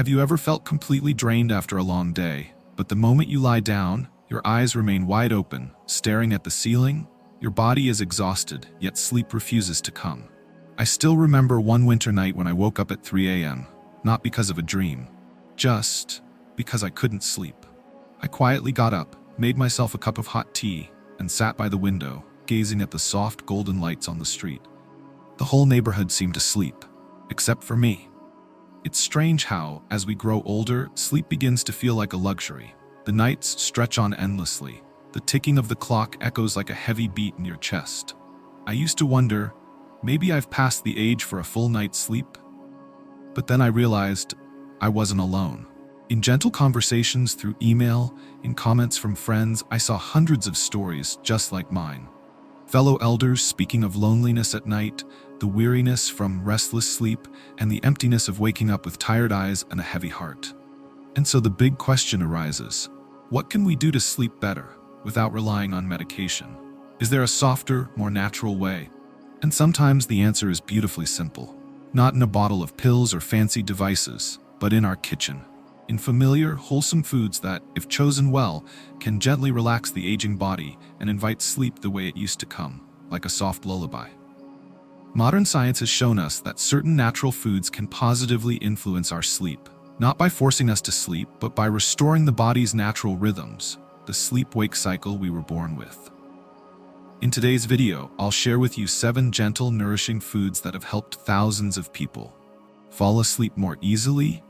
Have you ever felt completely drained after a long day, but the moment you lie down, your eyes remain wide open, staring at the ceiling? Your body is exhausted, yet sleep refuses to come. I still remember one winter night when I woke up at 3 a.m., not because of a dream, just because I couldn't sleep. I quietly got up, made myself a cup of hot tea, and sat by the window, gazing at the soft golden lights on the street. The whole neighborhood seemed to sleep, except for me. It's strange how, as we grow older, sleep begins to feel like a luxury. The nights stretch on endlessly. The ticking of the clock echoes like a heavy beat in your chest. I used to wonder, maybe I've passed the age for a full night's sleep? But then I realized I wasn't alone. In gentle conversations through email, in comments from friends, I saw hundreds of stories just like mine. Fellow elders speaking of loneliness at night, the weariness from restless sleep, and the emptiness of waking up with tired eyes and a heavy heart. And so the big question arises, what can we do to sleep better without relying on medication? Is there a softer, more natural way? And sometimes the answer is beautifully simple. Not in a bottle of pills or fancy devices, but in our kitchen. In familiar, wholesome foods that, if chosen well, can gently relax the aging body and invite sleep the way it used to come, like a soft lullaby. Modern science has shown us that certain natural foods can positively influence our sleep, not by forcing us to sleep, but by restoring the body's natural rhythms, the sleep-wake cycle we were born with. In today's video, I'll share with you 7 gentle, nourishing foods that have helped thousands of people fall asleep more easily,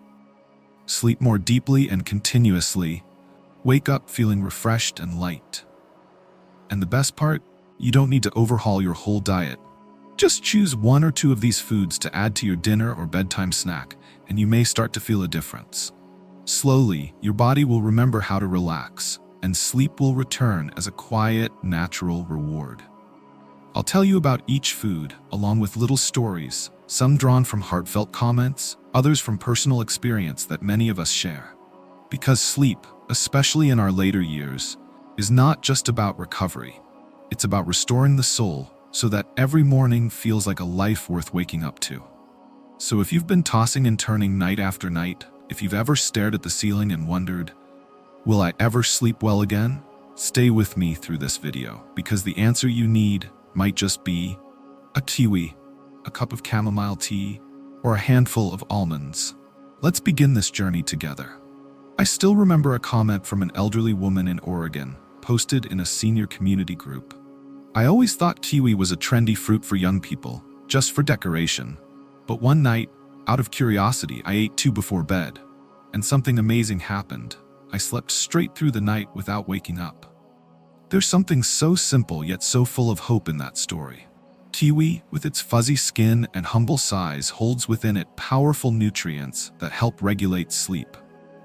sleep more deeply and continuously, wake up feeling refreshed and light. And the best part? You don't need to overhaul your whole diet. Just choose 1 or 2 of these foods to add to your dinner or bedtime snack, and you may start to feel a difference. Slowly, your body will remember how to relax, and sleep will return as a quiet, natural reward. I'll tell you about each food, along with little stories, some drawn from heartfelt comments, others from personal experience that many of us share. Because sleep, especially in our later years, is not just about recovery. It's about restoring the soul so that every morning feels like a life worth waking up to. So if you've been tossing and turning night after night, if you've ever stared at the ceiling and wondered, will I ever sleep well again? Stay with me through this video, because the answer you need might just be a kiwi, a cup of chamomile tea, or a handful of almonds. Let's begin this journey together. I still remember a comment from an elderly woman in Oregon, posted in a senior community group. I always thought kiwi was a trendy fruit for young people, just for decoration. But one night, out of curiosity, I ate 2 before bed, and something amazing happened. I slept straight through the night without waking up. There's something so simple yet so full of hope in that story. Kiwi, with its fuzzy skin and humble size, holds within it powerful nutrients that help regulate sleep.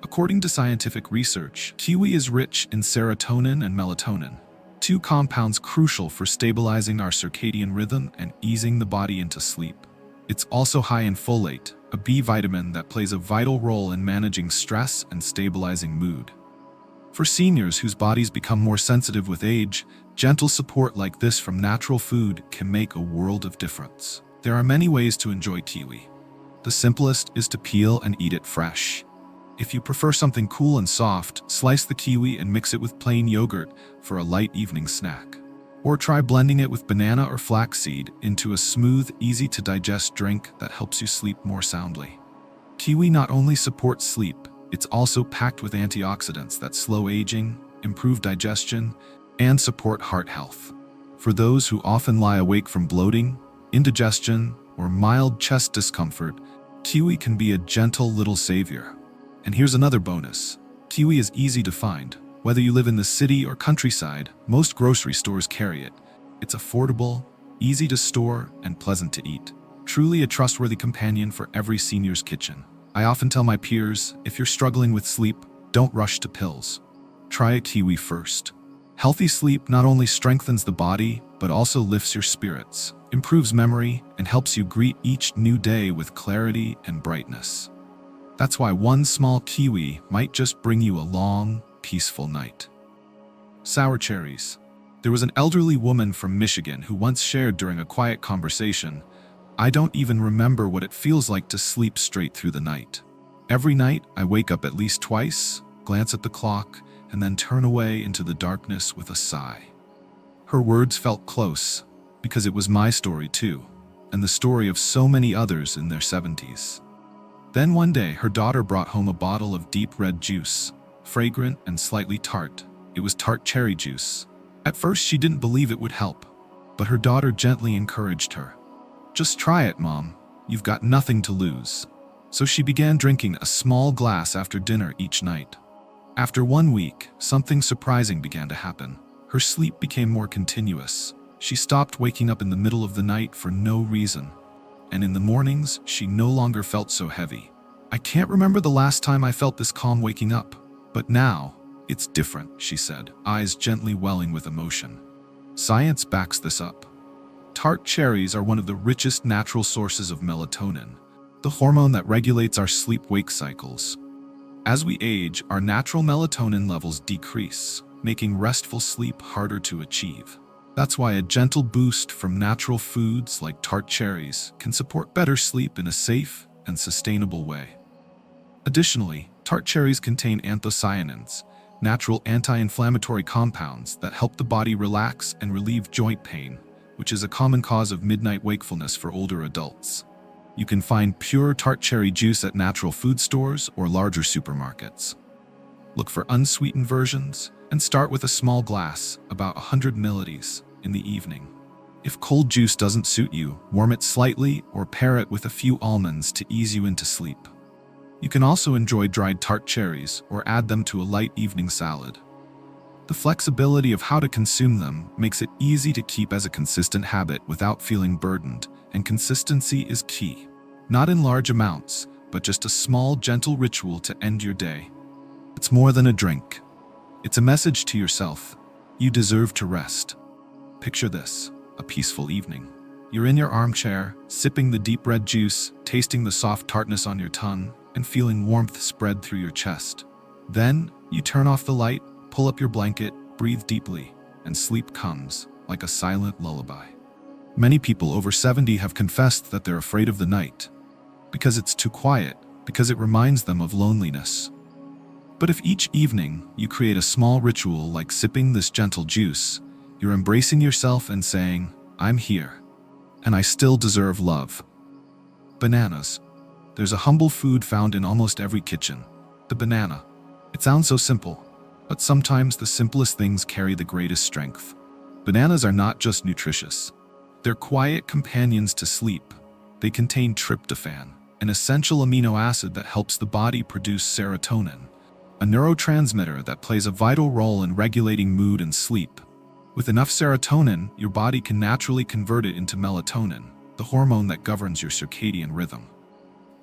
According to scientific research, kiwi is rich in serotonin and melatonin, 2 compounds crucial for stabilizing our circadian rhythm and easing the body into sleep. It's also high in folate, a B vitamin that plays a vital role in managing stress and stabilizing mood. For seniors whose bodies become more sensitive with age, gentle support like this from natural food can make a world of difference. There are many ways to enjoy kiwi. The simplest is to peel and eat it fresh. If you prefer something cool and soft, slice the kiwi and mix it with plain yogurt for a light evening snack. Or try blending it with banana or flaxseed into a smooth, easy-to-digest drink that helps you sleep more soundly. Kiwi not only supports sleep, it's also packed with antioxidants that slow aging, improve digestion, and support heart health. For those who often lie awake from bloating, indigestion, or mild chest discomfort, kiwi can be a gentle little savior. And here's another bonus. Kiwi is easy to find. Whether you live in the city or countryside, most grocery stores carry it. It's affordable, easy to store, and pleasant to eat. Truly a trustworthy companion for every senior's kitchen. I often tell my peers, if you're struggling with sleep, don't rush to pills. Try a kiwi first. Healthy sleep not only strengthens the body, but also lifts your spirits, improves memory, and helps you greet each new day with clarity and brightness. That's why one small kiwi might just bring you a long, peaceful night. Sour cherries. There was an elderly woman from Michigan who once shared during a quiet conversation, "I don't even remember what it feels like to sleep straight through the night." Every night, I wake up at least twice, glance at the clock, and then turn away into the darkness with a sigh. Her words felt close, because it was my story too, and the story of so many others in their 70s. Then one day, her daughter brought home a bottle of deep red juice, fragrant and slightly tart. It was tart cherry juice. At first, she didn't believe it would help, but her daughter gently encouraged her. "Just try it, Mom. You've got nothing to lose." So she began drinking a small glass after dinner each night. After 1 week, something surprising began to happen. Her sleep became more continuous. She stopped waking up in the middle of the night for no reason. And in the mornings, she no longer felt so heavy. "I can't remember the last time I felt this calm waking up, but now, it's different," she said, eyes gently welling with emotion. Science backs this up. Tart cherries are one of the richest natural sources of melatonin, the hormone that regulates our sleep-wake cycles. As we age, our natural melatonin levels decrease, making restful sleep harder to achieve. That's why a gentle boost from natural foods like tart cherries can support better sleep in a safe and sustainable way. Additionally, tart cherries contain anthocyanins, natural anti-inflammatory compounds that help the body relax and relieve joint pain, which is a common cause of midnight wakefulness for older adults. You can find pure tart cherry juice at natural food stores or larger supermarkets. Look for unsweetened versions and start with a small glass, about 100 milliliters, in the evening. If cold juice doesn't suit you, warm it slightly or pair it with a few almonds to ease you into sleep. You can also enjoy dried tart cherries or add them to a light evening salad. The flexibility of how to consume them makes it easy to keep as a consistent habit without feeling burdened, and consistency is key. Not in large amounts, but just a small, gentle ritual to end your day. It's more than a drink. It's a message to yourself. You deserve to rest. Picture this, a peaceful evening. You're in your armchair, sipping the deep red juice, tasting the soft tartness on your tongue, and feeling warmth spread through your chest. Then, you turn off the light, pull up your blanket, breathe deeply, and sleep comes like a silent lullaby. Many people over 70 have confessed that they're afraid of the night, because it's too quiet, because it reminds them of loneliness. But if each evening you create a small ritual like sipping this gentle juice, you're embracing yourself and saying, "I'm here, and I still deserve love." Bananas. There's a humble food found in almost every kitchen, the banana. It sounds so simple, but sometimes the simplest things carry the greatest strength. Bananas are not just nutritious. They're quiet companions to sleep. They contain tryptophan, an essential amino acid that helps the body produce serotonin, a neurotransmitter that plays a vital role in regulating mood and sleep. With enough serotonin, your body can naturally convert it into melatonin, the hormone that governs your circadian rhythm.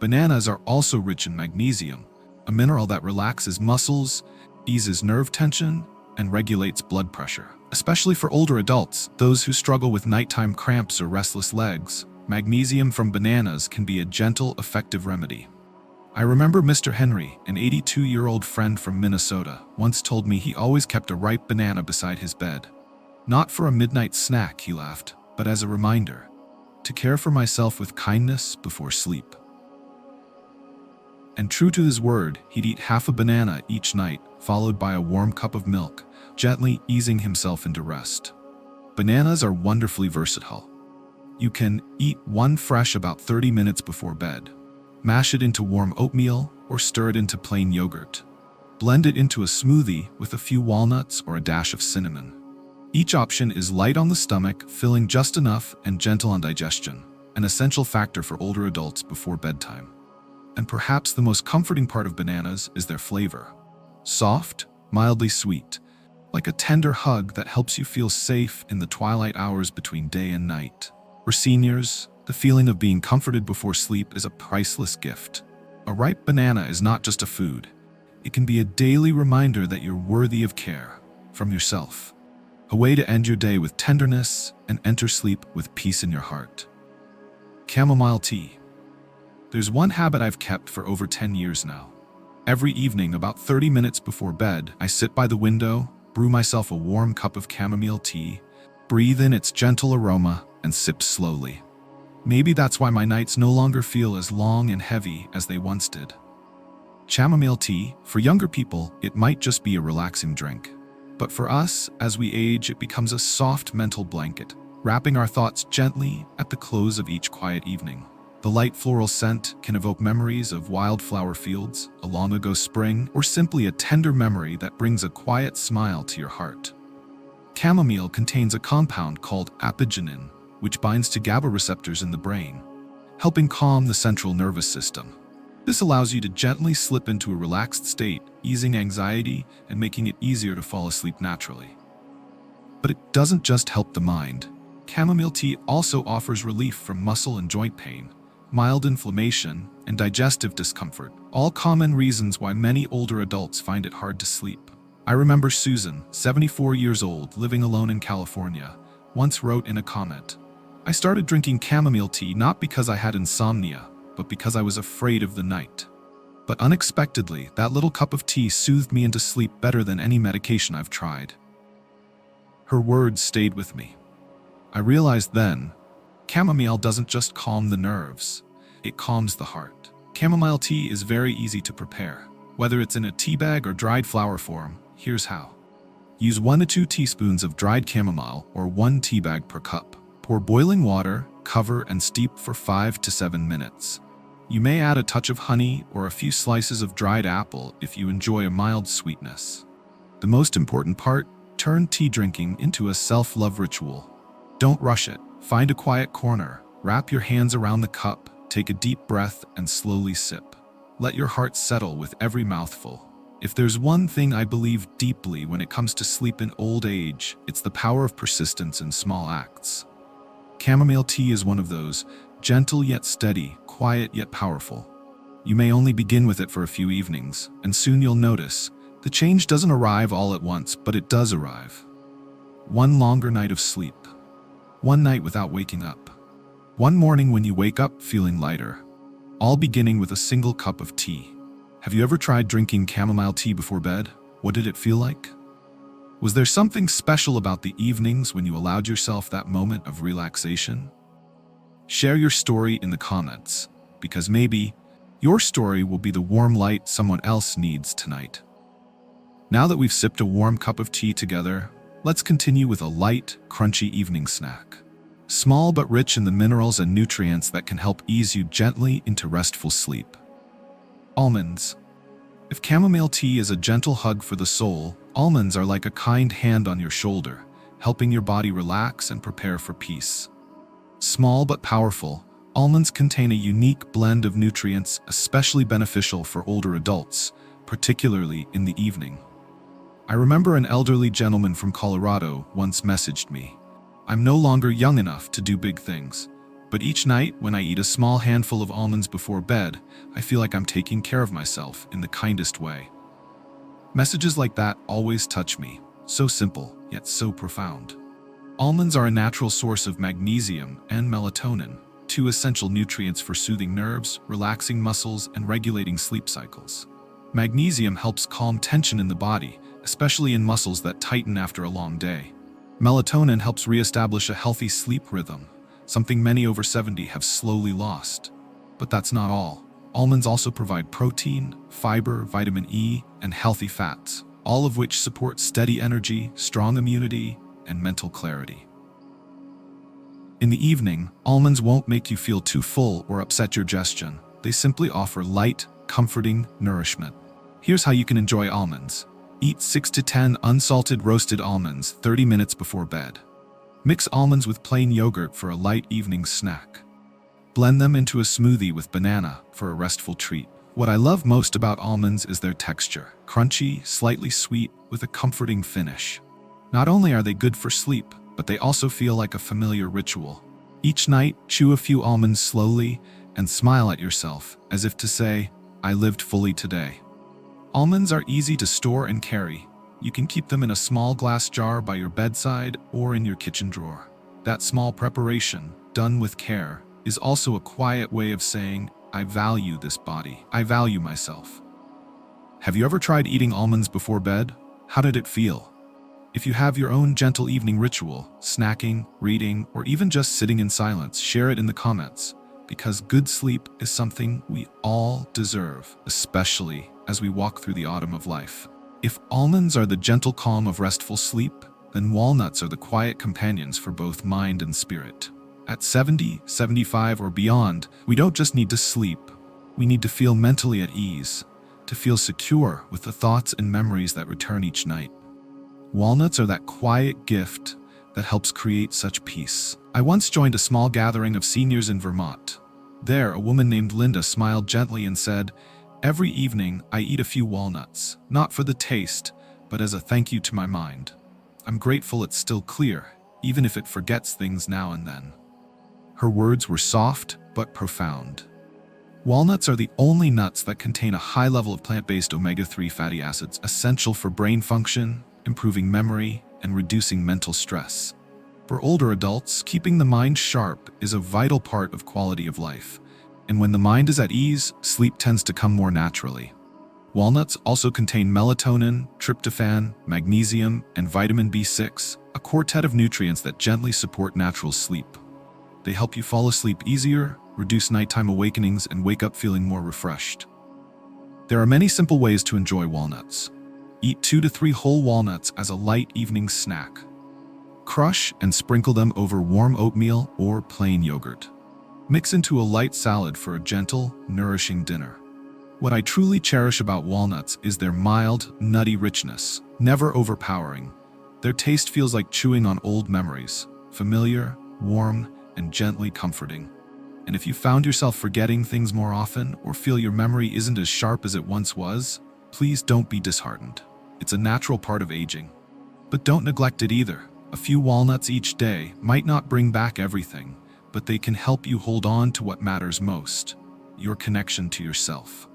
Bananas are also rich in magnesium, a mineral that relaxes muscles, eases nerve tension, and regulates blood pressure. Especially for older adults, those who struggle with nighttime cramps or restless legs, magnesium from bananas can be a gentle, effective remedy. I remember Mr. Henry, an 82-year-old friend from Minnesota, once told me he always kept a ripe banana beside his bed. "Not for a midnight snack," he laughed, "but as a reminder to care for myself with kindness before sleep." And true to his word, he'd eat half a banana each night, followed by a warm cup of milk, gently easing himself into rest. Bananas are wonderfully versatile. You can eat one fresh about 30 minutes before bed, mash it into warm oatmeal, or stir it into plain yogurt. Blend it into a smoothie with a few walnuts or a dash of cinnamon. Each option is light on the stomach, filling just enough, and gentle on digestion, an essential factor for older adults before bedtime. And perhaps the most comforting part of bananas is their flavor. Soft, mildly sweet, like a tender hug that helps you feel safe in the twilight hours between day and night. For seniors, the feeling of being comforted before sleep is a priceless gift. A ripe banana is not just a food. It can be a daily reminder that you're worthy of care from yourself. A way to end your day with tenderness and enter sleep with peace in your heart. Chamomile tea. There's one habit I've kept for over 10 years now. Every evening, about 30 minutes before bed, I sit by the window, brew myself a warm cup of chamomile tea, breathe in its gentle aroma, and sip slowly. Maybe that's why my nights no longer feel as long and heavy as they once did. Chamomile tea, for younger people, it might just be a relaxing drink. But for us, as we age, it becomes a soft mental blanket, wrapping our thoughts gently at the close of each quiet evening. The light floral scent can evoke memories of wildflower fields, a long ago spring, or simply a tender memory that brings a quiet smile to your heart. Chamomile contains a compound called apigenin, which binds to GABA receptors in the brain, helping calm the central nervous system. This allows you to gently slip into a relaxed state, easing anxiety and making it easier to fall asleep naturally. But it doesn't just help the mind. Chamomile tea also offers relief from muscle and joint pain, mild inflammation, and digestive discomfort, all common reasons why many older adults find it hard to sleep. I remember Susan, 74 years old, living alone in California, once wrote in a comment, "I started drinking chamomile tea not because I had insomnia, but because I was afraid of the night. But unexpectedly, that little cup of tea soothed me into sleep better than any medication I've tried." Her words stayed with me. I realized then, chamomile doesn't just calm the nerves, it calms the heart. Chamomile tea is very easy to prepare. Whether it's in a tea bag or dried flower form, here's how. Use 1 to 2 teaspoons of dried chamomile or 1 tea bag per cup. Pour boiling water, cover, and steep for 5 to 7 minutes. You may add a touch of honey or a few slices of dried apple if you enjoy a mild sweetness. The most important part, turn tea drinking into a self-love ritual. Don't rush it. Find a quiet corner, wrap your hands around the cup, take a deep breath, and slowly sip. Let your heart settle with every mouthful. If there's one thing I believe deeply when it comes to sleep in old age, it's the power of persistence in small acts. Chamomile tea is one of those, gentle yet steady, quiet yet powerful. You may only begin with it for a few evenings, and soon you'll notice, the change doesn't arrive all at once, but it does arrive. One longer night of sleep. One night without waking up. One morning when you wake up feeling lighter. All beginning with a single cup of tea. Have you ever tried drinking chamomile tea before bed? What did it feel like? Was there something special about the evenings when you allowed yourself that moment of relaxation? Share your story in the comments, because maybe your story will be the warm light someone else needs tonight. Now that we've sipped a warm cup of tea together, let's continue with a light, crunchy evening snack. Small but rich in the minerals and nutrients that can help ease you gently into restful sleep. Almonds. If chamomile tea is a gentle hug for the soul, almonds are like a kind hand on your shoulder, helping your body relax and prepare for peace. Small but powerful, almonds contain a unique blend of nutrients especially beneficial for older adults, particularly in the evening. I remember an elderly gentleman from Colorado once messaged me, "I'm no longer young enough to do big things, but each night when I eat a small handful of almonds before bed, I feel like I'm taking care of myself in the kindest way." Messages like that always touch me, so simple, yet so profound. Almonds are a natural source of magnesium and melatonin, 2 essential nutrients for soothing nerves, relaxing muscles, and regulating sleep cycles. Magnesium helps calm tension in the body, especially in muscles that tighten after a long day. Melatonin helps reestablish a healthy sleep rhythm, something many over 70 have slowly lost. But that's not all. Almonds also provide protein, fiber, vitamin E, and healthy fats, all of which support steady energy, strong immunity, and mental clarity. In the evening, almonds won't make you feel too full or upset your digestion. They simply offer light, comforting nourishment. Here's how you can enjoy almonds. Eat 6 to 10 unsalted roasted almonds 30 minutes before bed. Mix almonds with plain yogurt for a light evening snack. Blend them into a smoothie with banana for a restful treat. What I love most about almonds is their texture. Crunchy, slightly sweet, with a comforting finish. Not only are they good for sleep, but they also feel like a familiar ritual. Each night, chew a few almonds slowly and smile at yourself, as if to say, "I lived fully today." Almonds are easy to store and carry. You can keep them in a small glass jar by your bedside or in your kitchen drawer. That small preparation, done with care, is also a quiet way of saying, "I value this body. I value myself." Have you ever tried eating almonds before bed? How did it feel? If you have your own gentle evening ritual, snacking, reading, or even just sitting in silence, share it in the comments, because good sleep is something we all deserve, especially as we walk through the autumn of life. If almonds are the gentle calm of restful sleep, then walnuts are the quiet companions for both mind and spirit. At 70, 75, or beyond, we don't just need to sleep. We need to feel mentally at ease, to feel secure with the thoughts and memories that return each night. Walnuts are that quiet gift that helps create such peace. I once joined a small gathering of seniors in Vermont. There, a woman named Linda smiled gently and said, "Every evening, I eat a few walnuts, not for the taste, but as a thank you to my mind. I'm grateful it's still clear, even if it forgets things now and then." Her words were soft but profound. Walnuts are the only nuts that contain a high level of plant-based omega-3 fatty acids essential for brain function, improving memory, and reducing mental stress. For older adults, keeping the mind sharp is a vital part of quality of life. And when the mind is at ease, sleep tends to come more naturally. Walnuts also contain melatonin, tryptophan, magnesium, and vitamin B6, a quartet of nutrients that gently support natural sleep. They help you fall asleep easier, reduce nighttime awakenings, and wake up feeling more refreshed. There are many simple ways to enjoy walnuts. Eat 2 to 3 whole walnuts as a light evening snack. Crush and sprinkle them over warm oatmeal or plain yogurt. Mix into a light salad for a gentle, nourishing dinner. What I truly cherish about walnuts is their mild, nutty richness, never overpowering. Their taste feels like chewing on old memories, familiar, warm, and gently comforting. And if you found yourself forgetting things more often or feel your memory isn't as sharp as it once was, please don't be disheartened. It's a natural part of aging. But don't neglect it either. A few walnuts each day might not bring back everything, but they can help you hold on to what matters most, your connection to yourself.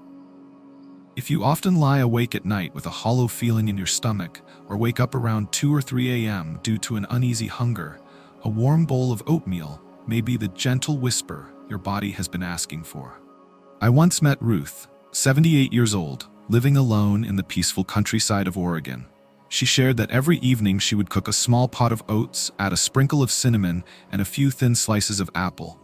If you often lie awake at night with a hollow feeling in your stomach or wake up around 2 or 3 a.m. due to an uneasy hunger, a warm bowl of oatmeal may be the gentle whisper your body has been asking for. I once met Ruth, 78 years old, living alone in the peaceful countryside of Oregon. She shared that every evening she would cook a small pot of oats, add a sprinkle of cinnamon, and a few thin slices of apple.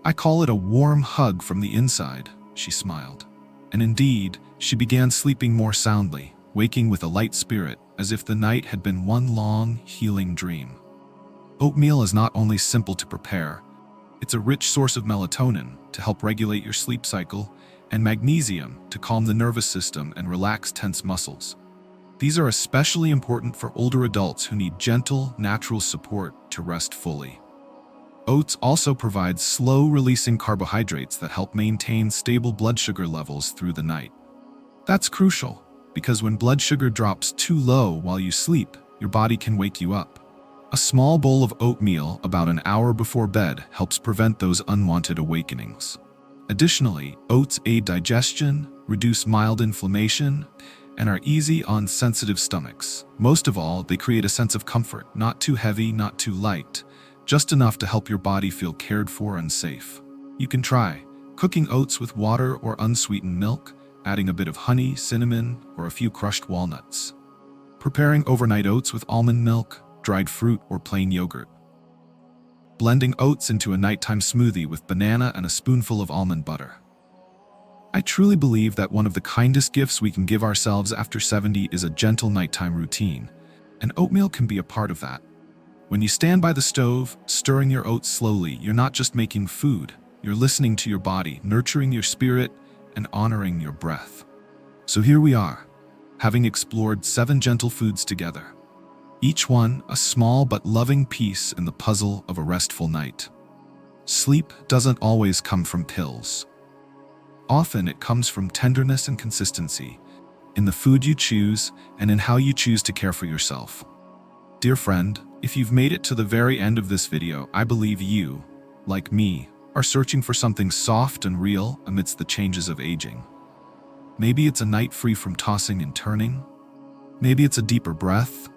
"I call it a warm hug from the inside," she smiled. And indeed, she began sleeping more soundly, waking with a light spirit, as if the night had been one long, healing dream. Oatmeal is not only simple to prepare, it's a rich source of melatonin to help regulate your sleep cycle, and magnesium to calm the nervous system and relax tense muscles. These are especially important for older adults who need gentle, natural support to rest fully. Oats also provide slow-releasing carbohydrates that help maintain stable blood sugar levels through the night. That's crucial, because when blood sugar drops too low while you sleep, your body can wake you up. A small bowl of oatmeal about an hour before bed helps prevent those unwanted awakenings. Additionally, oats aid digestion, reduce mild inflammation, and are easy on sensitive stomachs. Most of all, they create a sense of comfort, not too heavy, not too light, just enough to help your body feel cared for and safe. You can try cooking oats with water or unsweetened milk, adding a bit of honey, cinnamon, or a few crushed walnuts. Preparing overnight oats with almond milk, dried fruit, or plain yogurt. Blending oats into a nighttime smoothie with banana and a spoonful of almond butter. I truly believe that one of the kindest gifts we can give ourselves after 70 is a gentle nighttime routine, and oatmeal can be a part of that. When you stand by the stove, stirring your oats slowly, you're not just making food, you're listening to your body, nurturing your spirit, and honoring your breath. So here we are, having explored 7 gentle foods together. Each one a small but loving piece in the puzzle of a restful night. Sleep doesn't always come from pills. Often it comes from tenderness and consistency, in the food you choose and in how you choose to care for yourself. Dear friend, if you've made it to the very end of this video, I believe you, like me, are searching for something soft and real amidst the changes of aging. Maybe it's a night free from tossing and turning. Maybe it's a deeper breath.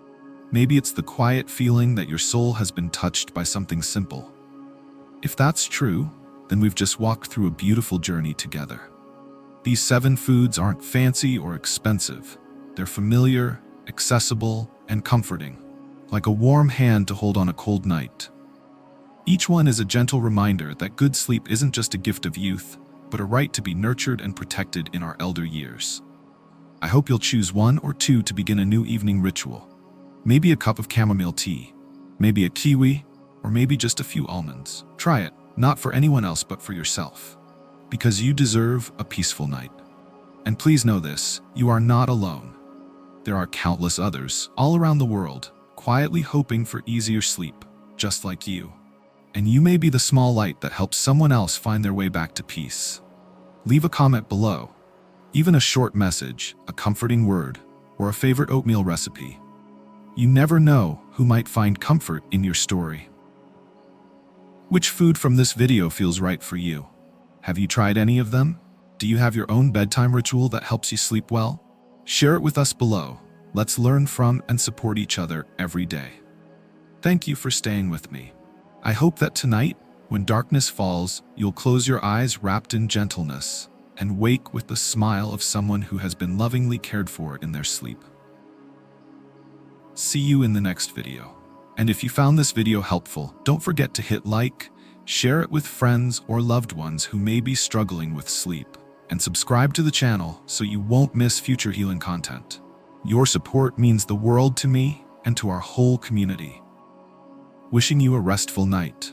Maybe it's the quiet feeling that your soul has been touched by something simple. If that's true, then we've just walked through a beautiful journey together. These 7 foods aren't fancy or expensive. They're familiar, accessible, and comforting, like a warm hand to hold on a cold night. Each one is a gentle reminder that good sleep isn't just a gift of youth, but a right to be nurtured and protected in our elder years. I hope you'll choose one or two to begin a new evening ritual. Maybe a cup of chamomile tea, maybe a kiwi, or maybe just a few almonds. Try it, not for anyone else but for yourself. Because you deserve a peaceful night. And please know this, you are not alone. There are countless others, all around the world, quietly hoping for easier sleep, just like you. And you may be the small light that helps someone else find their way back to peace. Leave a comment below. Even a short message, a comforting word, or a favorite oatmeal recipe. You never know who might find comfort in your story. Which food from this video feels right for you? Have you tried any of them? Do you have your own bedtime ritual that helps you sleep well? Share it with us below. Let's learn from and support each other every day. Thank you for staying with me. I hope that tonight, when darkness falls, you'll close your eyes wrapped in gentleness and wake with the smile of someone who has been lovingly cared for in their sleep. See you in the next video. And if you found this video helpful, don't forget to hit like, share it with friends or loved ones who may be struggling with sleep, and subscribe to the channel so you won't miss future healing content. Your support means the world to me and to our whole community. Wishing you a restful night.